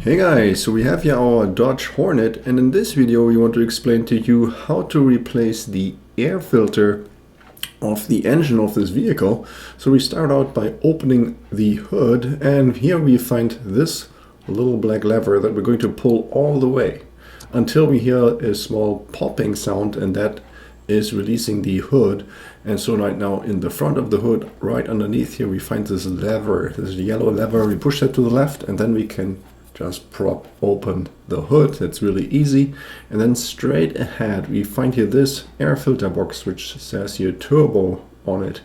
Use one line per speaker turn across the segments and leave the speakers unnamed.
Hey guys, so we have here our Dodge Hornet, and in this video we want to explain to you how to replace the air filter of the engine of this vehicle. So we start out by opening the hood, and here we find this little black lever that we're going to pull all the way until we hear a small popping sound, and that is releasing the hood. And so right now in the front of the hood, right underneath here, we find this lever, this yellow lever. We push that to the left and then we can just prop open the hood. That's really easy. And then straight ahead we find here this air filter box which says here turbo on it,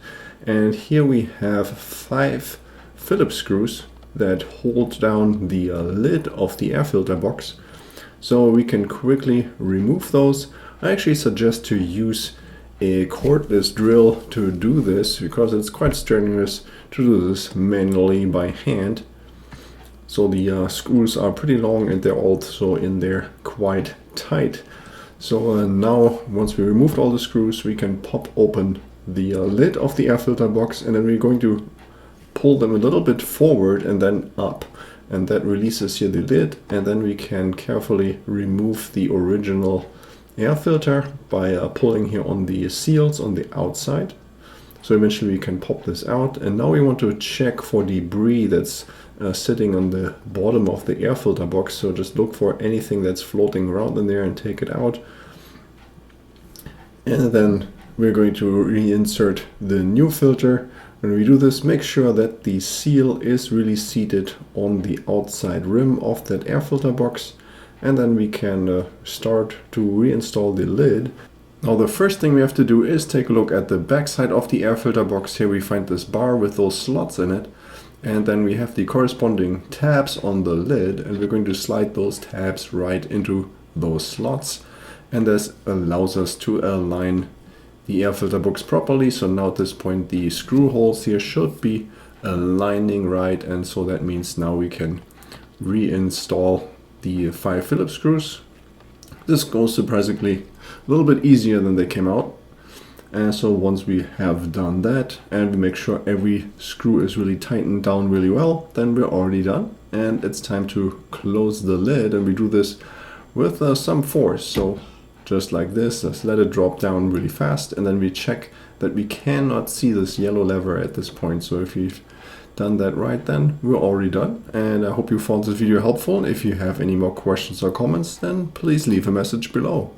and here we have 5 Phillips screws that hold down the lid of the air filter box. So we can quickly remove those. I actually suggest to use a cordless drill to do this because it's quite strenuous to do this manually by hand. So the screws are pretty long and they're also in there quite tight. So now once we removed all the screws, we can pop open the lid of the air filter box, and then we're going to pull them a little bit forward and then up, and that releases here the lid, and then we can carefully remove the original air filter by pulling here on the seals on the outside. So eventually we can pop this out, and now we want to check for debris that's sitting on the bottom of the air filter box. So just look for anything that's floating around in there and take it out. And then we're going to reinsert the new filter. When we do this, make sure that the seal is really seated on the outside rim of that air filter box, and then we can start to reinstall the lid. Now the first thing we have to do is take a look at the back side of the air filter box. Here we find this bar with those slots in it, and then we have the corresponding tabs on the lid, and we're going to slide those tabs right into those slots, and this allows us to align the air filter box properly. So now at this point the screw holes here should be aligning right, and so that means now we can reinstall the 5 Phillips screws. This goes surprisingly a little bit easier than they came out. And so once we have done that and we make sure every screw is really tightened down really well, then we're already done, and it's time to close the lid. And we do this with some force, so just like this, just let it drop down really fast, and then we check that we cannot see this yellow lever at this point. So if you've done that right, then we're already done. And I hope you found this video helpful. If you have any more questions or comments, then please leave a message below.